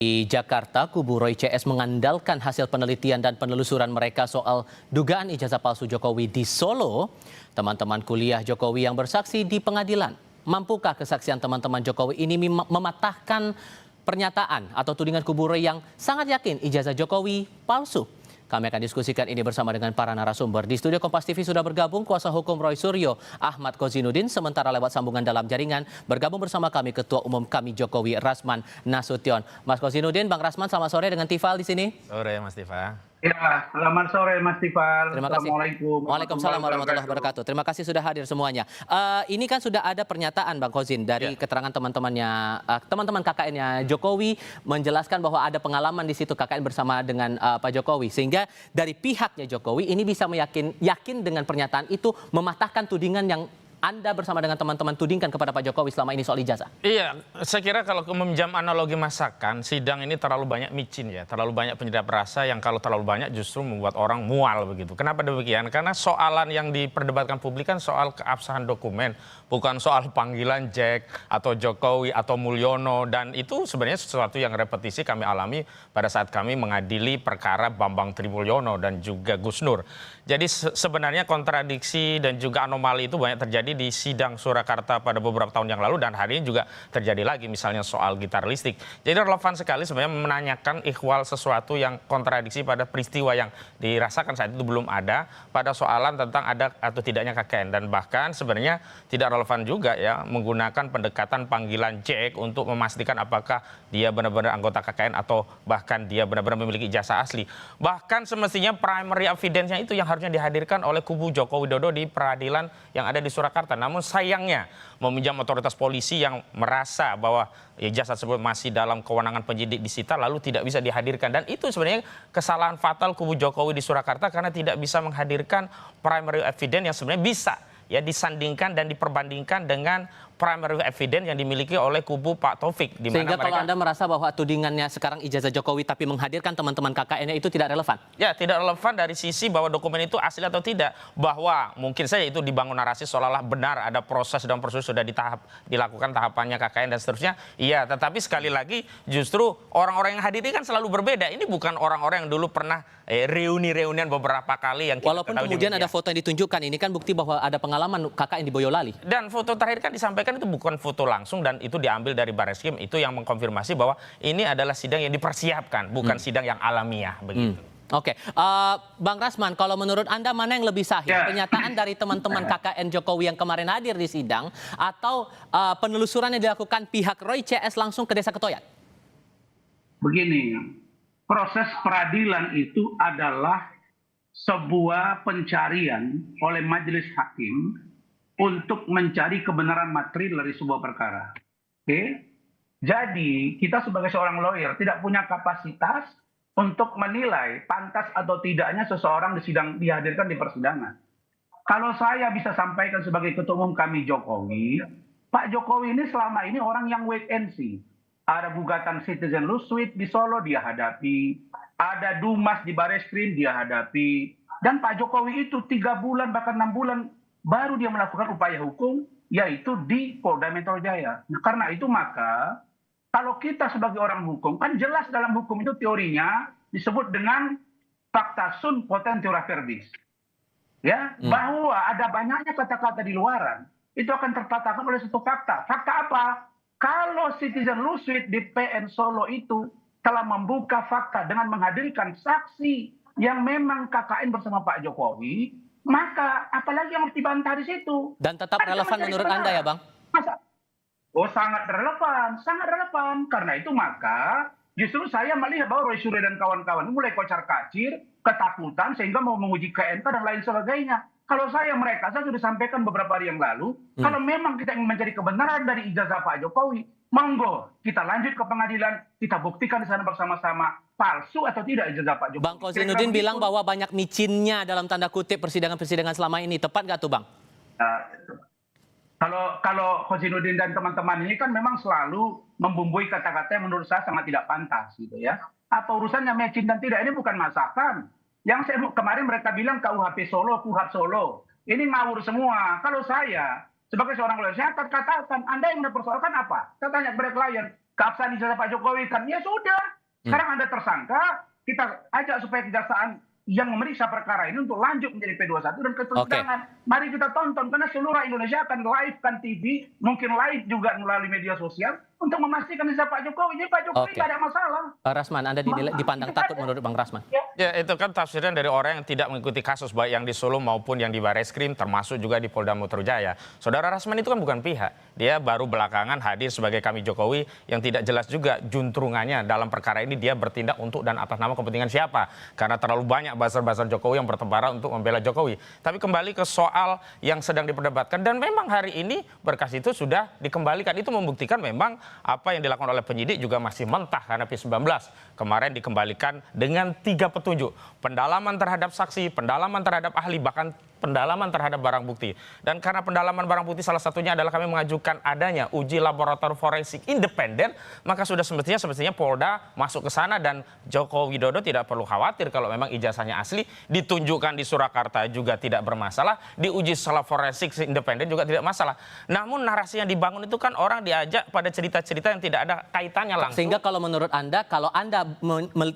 Di Jakarta, kubu Roy CS mengandalkan hasil penelitian dan penelusuran mereka soal dugaan ijazah palsu Jokowi di Solo. Teman-teman kuliah Jokowi yang bersaksi di pengadilan. Mampukah kesaksian teman-teman Jokowi ini mematahkan pernyataan atau tudingan kubu Roy yang sangat yakin ijazah Jokowi palsu? Kami akan diskusikan ini bersama dengan para narasumber. Di studio Kompas TV sudah bergabung kuasa hukum Roy Suryo, Ahmad Kozinudin, sementara lewat sambungan dalam jaringan bergabung bersama kami Ketua Umum kami Jokowi, Rasman Nasution. Mas Kozinudin, Bang Rasman, selamat sore dengan Tifal di sini. Sore, Mas Tifal. Ya, selamat sore Mas Tifal. Terima kasih. Assalamualaikum. Waalaikumsalam warahmatullahi wabarakatuh. Terima kasih sudah hadir semuanya. Ini kan sudah ada pernyataan Bang Kozin dari keterangan teman-teman KKN-nya Jokowi menjelaskan bahwa ada pengalaman di situ KKN bersama dengan Pak Jokowi, sehingga dari pihaknya Jokowi ini bisa yakin dengan pernyataan itu mematahkan tudingan yang Anda bersama dengan teman-teman tudingkan kepada Pak Jokowi selama ini soal ijazah. Iya, saya kira kalau meminjam analogi masakan, sidang ini terlalu banyak micin ya, terlalu banyak penyedap rasa yang kalau terlalu banyak justru membuat orang mual begitu. Kenapa demikian? Karena soalan yang diperdebatkan publik kan soal keabsahan dokumen, bukan soal panggilan Jack atau Jokowi atau Mulyono, dan itu sebenarnya sesuatu yang repetisi kami alami pada saat kami mengadili perkara Bambang Trimulyono dan juga Gus Nur. Jadi sebenarnya kontradiksi dan juga anomali itu banyak terjadi di sidang Surakarta pada beberapa tahun yang lalu, dan hari ini juga terjadi lagi misalnya soal gitar listrik. Jadi relevan sekali sebenarnya menanyakan ikhwal sesuatu yang kontradiksi pada peristiwa yang dirasakan saat itu belum ada, pada soalan tentang ada atau tidaknya KKN. Dan bahkan sebenarnya tidak relevan juga ya menggunakan pendekatan panggilan Jack untuk memastikan apakah dia benar-benar anggota KKN atau bahkan dia benar-benar memiliki ijazah asli. Bahkan semestinya primary evidence-nya itu yang harusnya dihadirkan oleh kubu Joko Widodo di peradilan yang ada di Surakarta. Namun sayangnya meminjam otoritas polisi yang merasa bahwa ijazah tersebut masih dalam kewenangan penyidik disita lalu tidak bisa dihadirkan. Dan itu sebenarnya kesalahan fatal kubu Jokowi di Surakarta karena tidak bisa menghadirkan primary evidence yang sebenarnya bisa ya disandingkan dan diperbandingkan dengan primary evidence yang dimiliki oleh kubu Pak Taufik. Sehingga kalau Anda merasa bahwa tudingannya sekarang ijazah Jokowi tapi menghadirkan teman-teman KKN-nya itu tidak relevan? Ya, tidak relevan dari sisi bahwa dokumen itu asli atau tidak. Bahwa mungkin saja itu dibangun narasi seolah-olah benar ada proses dan proses sudah dilakukan tahapannya KKN dan seterusnya. Iya, tetapi sekali lagi justru orang-orang yang hadir ini kan selalu berbeda. Ini bukan orang-orang yang dulu pernah reuni-reunian beberapa kali yang kita walaupun kemudian ada foto yang ditunjukkan, ini kan bukti bahwa ada pengalaman KKN di Boyolali. Dan foto terakhir kan disampaikan itu bukan foto langsung dan itu diambil dari Barreskrim, itu yang mengkonfirmasi bahwa ini adalah sidang yang dipersiapkan, bukan sidang yang alamiah begitu. Oke, Bang Rasman, kalau menurut Anda mana yang lebih sahih? Pernyataan dari teman-teman KKN Jokowi yang kemarin hadir di sidang atau penelusuran yang dilakukan pihak Roy CS langsung ke Desa Ketoyat? Begini, proses peradilan itu adalah sebuah pencarian oleh majelis hakim untuk mencari kebenaran material dari sebuah perkara. Oke? Jadi kita sebagai seorang lawyer tidak punya kapasitas untuk menilai pantas atau tidaknya seseorang dihadirkan di persidangan. Kalau saya bisa sampaikan sebagai ketua umum kami Jokowi, Pak Jokowi ini selama ini orang yang wait and see. Ada gugatan citizen lawsuit di Solo dia hadapi, ada Dumas di Barreskrim dia hadapi, dan Pak Jokowi itu 3 bulan bahkan 6 bulan baru dia melakukan upaya hukum, yaitu di Polda Metro Jaya. Nah, karena itu maka kalau kita sebagai orang hukum, kan jelas dalam hukum itu teorinya disebut dengan fakta sunt potentiora verbis. Ya, bahwa ada banyaknya kata-kata di luaran, itu akan terpatahkan oleh satu fakta. Fakta apa? Kalau citizen lawsuit di PN Solo itu telah membuka fakta dengan menghadirkan saksi yang memang KKN bersama Pak Jokowi, maka apalagi yang harus dibantah di situ. Dan tetap relevan menurut Anda ya, Bang? Oh, sangat relevan, sangat relevan. Karena itu maka justru saya melihat bahwa Roy Suryo dan kawan-kawan mulai kocar-kacir, ketakutan sehingga mau menguji ke MK dan lain sebagainya. Kalau saya sudah sampaikan beberapa hari yang lalu, kalau memang kita ingin mencari kebenaran dari ijazah Pak Jokowi, monggo kita lanjut ke pengadilan, kita buktikan di sana bersama-sama palsu atau tidak ijazah Pak Jokowi. Bang Kozinudin bilang bahwa banyak micinnya dalam tanda kutip persidangan-persidangan selama ini, tepat nggak tuh Bang? Kalau Kozinudin dan teman-teman ini kan memang selalu membumbui kata-kata yang menurut saya sangat tidak pantas gitu ya. Apa urusannya micin dan tidak, ini bukan masakan. Yang kemarin mereka bilang KUHP Solo, KUHAP Solo. Ini ngawur semua. Kalau saya sebagai seorang lawyer, saya katakan, Anda yang mempersoalkan apa? Saya tanya kepada klien, keabsahan ijazah Pak Jokowi kan ya sudah. Sekarang Anda tersangka, kita ajak supaya kejaksaan yang memeriksa perkara ini untuk lanjut menjadi P21 dan ke persidangan. Mari kita tonton karena seluruh Indonesia akan live kan TV, mungkin live juga melalui media sosial untuk memastikan ijazah Pak Jokowi. Jadi Pak Jokowi tidak ada masalah. Bang Rasman, Anda dipandang takut menurut Bang Rasman? Ya, itu kan tafsiran dari orang yang tidak mengikuti kasus baik yang di Solo maupun yang di Barreskrim, termasuk juga di Polda Metro Jaya. Saudara Rasman itu kan bukan pihak. Dia baru belakangan hadir sebagai kami Jokowi yang tidak jelas juga juntrungannya dalam perkara ini dia bertindak untuk dan atas nama kepentingan siapa. Karena terlalu banyak buzzer-buzzer Jokowi yang bertebaran untuk membela Jokowi. Tapi kembali ke soal yang sedang diperdebatkan. Dan memang hari ini berkas itu sudah dikembalikan. Itu membuktikan memang apa yang dilakukan oleh penyidik juga masih mentah karena P19. Kemarin dikembalikan dengan 3 petunjuk. Pendalaman terhadap saksi, pendalaman terhadap ahli, bahkan pendalaman terhadap barang bukti. Dan karena pendalaman barang bukti salah satunya adalah kami mengajukan adanya uji laboratorium forensik independen, maka sudah semestinya Polda masuk ke sana dan Joko Widodo tidak perlu khawatir kalau memang ijazahnya asli, ditunjukkan di Surakarta juga tidak bermasalah, diuji secara forensik independen juga tidak masalah. Namun narasi yang dibangun itu kan orang diajak pada cerita-cerita yang tidak ada kaitannya langsung. Sehingga kalau menurut Anda, kalau Anda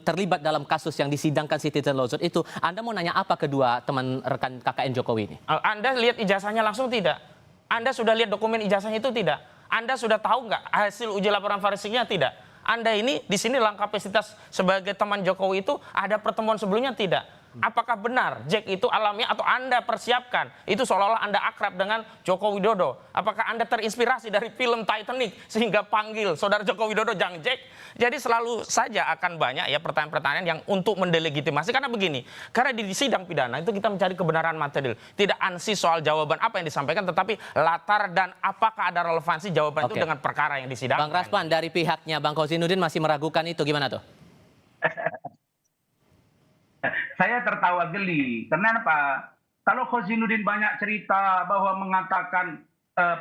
terlibat dalam kasus yang disidangkan Siti Lozon itu, Anda mau nanya apa kedua teman rekan KKN Jokowi ini? Anda lihat ijazahnya langsung tidak? Anda sudah lihat dokumen ijazahnya itu tidak? Anda sudah tahu nggak hasil uji laporan forensiknya tidak? Anda ini di sini dalam kapasitas sebagai teman Jokowi itu ada pertemuan sebelumnya tidak? Apakah benar Jack itu alamiah atau Anda persiapkan? Itu seolah-olah Anda akrab dengan Joko Widodo. Apakah Anda terinspirasi dari film Titanic sehingga panggil saudara Joko Widodo Jang Jack? Jadi selalu saja akan banyak ya pertanyaan-pertanyaan yang untuk mendelegitimasi. Karena begini, karena di sidang pidana itu kita mencari kebenaran material. Tidak ansi soal jawaban apa yang disampaikan, tetapi latar dan apakah ada relevansi jawaban itu dengan perkara yang disidangkan. Bang Rasman, dari pihaknya Bang Kozinudin masih meragukan itu, gimana tuh? Saya tertawa geli. Kenapa? Kalau Kozinudin banyak cerita bahwa mengatakan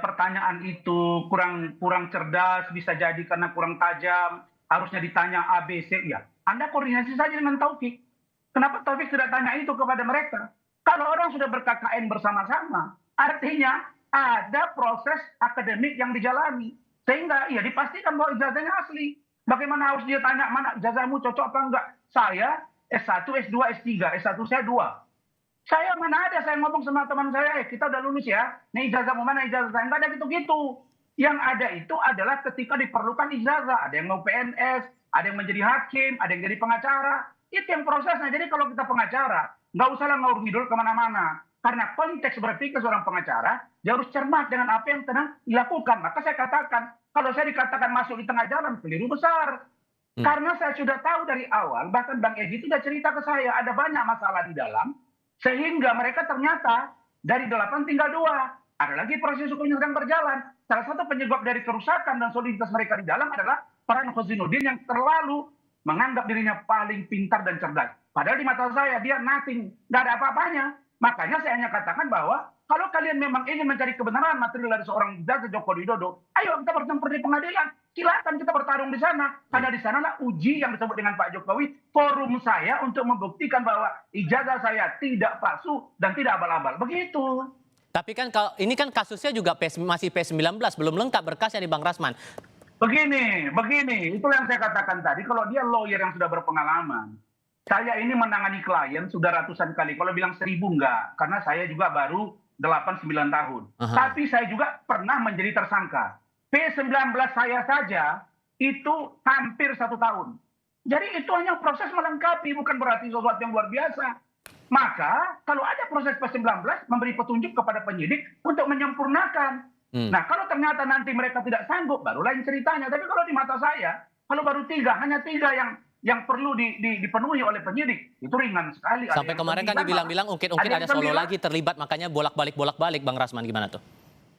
pertanyaan itu kurang cerdas, bisa jadi karena kurang tajam, harusnya ditanya A, B, C. Ya, Anda koordinasi saja dengan Taufik. Kenapa Taufik tidak tanya itu kepada mereka? Kalau orang sudah ber-KKN bersama-sama, artinya ada proses akademik yang dijalani. Sehingga ya dipastikan bahwa ijazahnya asli. Bagaimana harus dia tanya, mana ijazahmu cocok apa enggak? Saya S1, S2, S3, S1 saya 2. Saya mana ada, saya ngomong sama teman saya, kita udah lulus ya, nih ijazahmu mana ijazah saya, enggak ada gitu-gitu. Yang ada itu adalah ketika diperlukan ijazah, ada yang mau PNS, ada yang menjadi hakim, ada yang jadi pengacara, itu yang prosesnya. Jadi kalau kita pengacara, nggak usahlah ngaur ngidul kemana-mana. Karena konteks berpikir seorang pengacara, dia harus cermat dengan apa yang sedang dilakukan. Maka saya katakan, kalau saya dikatakan masuk di tengah jalan, keliru besar. Karena saya sudah tahu dari awal, bahkan Bang Egy itu sudah cerita ke saya, ada banyak masalah di dalam, sehingga mereka ternyata dari 8 tinggal 2. Ada lagi proses hukum yang sedang berjalan. Salah satu penyebab dari kerusakan dan soliditas mereka di dalam adalah peran Kozinudin yang terlalu menganggap dirinya paling pintar dan cerdas. Padahal di mata saya, dia nothing, nggak ada apa-apanya. Makanya saya hanya katakan bahwa kalau kalian memang ingin mencari kebenaran material dari seorang ijazah Joko Widodo, ayo kita bertempur di pengadilan. Silakan kita bertarung di sana. Karena di sanalah uji yang disebut dengan Pak Jokowi, forum saya untuk membuktikan bahwa ijazah saya tidak palsu dan tidak abal-abal. Begitu. Tapi kan ini kan kasusnya juga masih P19, belum lengkap berkasnya nih Bang Rasman. Begini. Itulah yang saya katakan tadi. Kalau dia lawyer yang sudah berpengalaman, saya ini menangani klien sudah ratusan kali. Kalau bilang 1000 enggak, karena saya juga baru 8-9 tahun. Tapi saya juga pernah menjadi tersangka. P19 saya saja itu hampir 1 tahun. Jadi itu hanya proses melengkapi, bukan berarti sesuatu yang luar biasa. Maka kalau ada proses P19, memberi petunjuk kepada penyidik untuk menyempurnakan. Nah kalau ternyata nanti mereka tidak sanggup, baru lain ceritanya. Tapi kalau di mata saya, kalau baru hanya tiga yang perlu dipenuhi oleh penyidik, itu ringan sekali. Sampai kemarin kan dibilang-bilang ungkit-ungkit ada Solo lagi terlibat, makanya bolak-balik Bang Rasman, gimana tuh?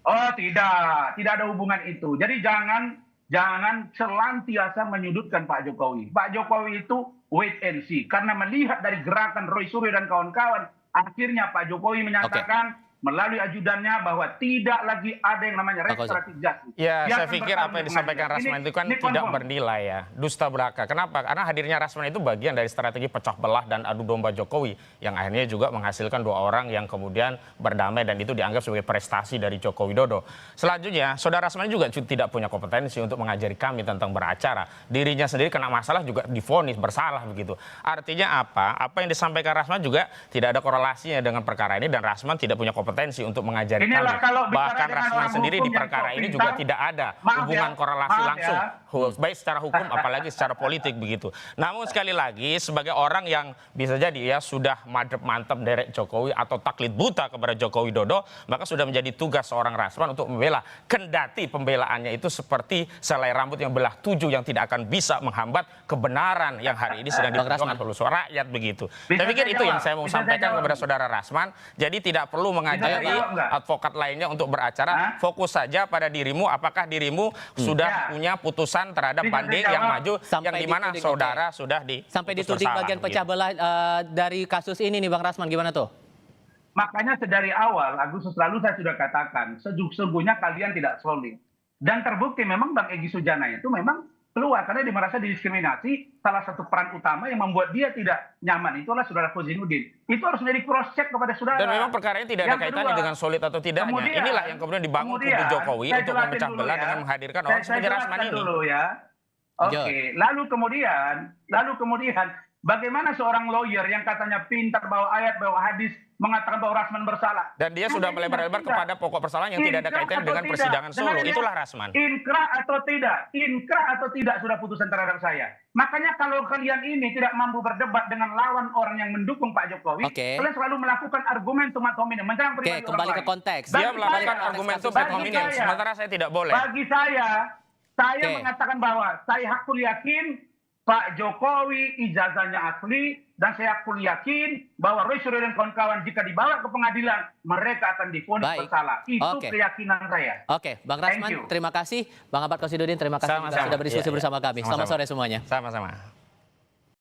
Oh tidak ada hubungan itu. Jadi jangan selantiasa menyudutkan Pak Jokowi. Pak Jokowi itu wait and see. Karena melihat dari gerakan Roy Suryo dan kawan-kawan, akhirnya Pak Jokowi menyatakan melalui ajudannya bahwa tidak lagi ada yang namanya restoratif justice. Ya, Dia saya akan pikir bertarung apa yang di disampaikan pengadilan. Rasman itu kan Ini tidak confirm. bernilai ya, dusta belaka. Kenapa? Karena hadirnya Rasman itu bagian dari strategi pecah belah dan adu domba Jokowi yang akhirnya juga menghasilkan 2 orang yang kemudian berdamai dan itu dianggap sebagai prestasi dari Joko Widodo. Selanjutnya, saudara Rasman juga tidak punya kompetensi untuk mengajari kami tentang beracara. Dirinya sendiri kena masalah juga divonis bersalah begitu. Artinya apa? Apa yang disampaikan Rasman juga tidak ada korelasinya dengan perkara ini dan Rasman tidak punya kompetensi untuk mengajari Inilah kalau kami. bicara Bahkan dengan Rasman orang sendiri hukum di yang perkara sok ini pintar, juga tidak ada hubungan korelasi langsung, baik secara hukum apalagi secara politik begitu. Namun sekali lagi sebagai orang yang bisa jadi ya sudah mantep derek Jokowi atau taklid buta kepada Joko Widodo, maka sudah menjadi tugas seorang Rasman untuk membela, kendati pembelaannya itu seperti selai rambut yang belah 7 yang tidak akan bisa menghambat kebenaran yang hari ini sedang diperjuangkan oleh suara rakyat begitu. Saya pikir itu yang saya mau sampaikan kepada saudara Rasman. Jadi tidak perlu mengajari advokat lainnya untuk beracara. Fokus saja pada dirimu. Apakah dirimu sudah punya putusan terhadap banding yang maju yang dimana saudara sudah sampai dituding bagian pecah belah dari kasus ini nih Bang Rasman, gimana tuh? Makanya dari awal Agustus lalu saya sudah katakan sesungguhnya kalian tidak solid. Dan terbukti memang Bang Egy Sujana itu memang keluar karena dia merasa didiskriminasi. Salah satu peran utama yang membuat dia tidak nyaman itu adalah saudara Fauzinuddin. Itu harus menjadi cross check kepada saudara. Dan memang perkara ini tidak ada kaitannya dengan solid atau tidaknya. Inilah yang kemudian dibangun kubu Jokowi untuk memecah belah dengan menghadirkan orang seperti Rasman ini. Dulu ya. Oke, lalu kemudian bagaimana seorang lawyer yang katanya pintar bawa ayat, bawa hadis, mengatakan bahwa Rasman bersalah. Dan dia sudah melebar-lebar kepada pokok persoalan yang tidak ada kaitannya dengan persidangan Solo. Itulah Rasman. Inkrah atau tidak sudah putusan terhadap saya. Makanya kalau kalian ini tidak mampu berdebat dengan lawan orang yang mendukung Pak Jokowi, kalian selalu melakukan argumentum ad hominem, menyerang pribadi orang kembali lain. ke konteks. Dia melakukan argumentum ad hominem, sementara saya tidak boleh. Bagi saya mengatakan bahwa saya hakul yakin Pak Jokowi ijazahnya asli dan saya hakul yakin bahwa Roy Suryo dan kawan-kawan jika dibawa ke pengadilan mereka akan divonis bersalah. Itu keyakinan saya. Oke, Bang Rasman, terima kasih. Bang Ahmad Qasiduddin, terima kasih sudah berdiskusi bersama kami. Selamat sore semuanya. Sama-sama.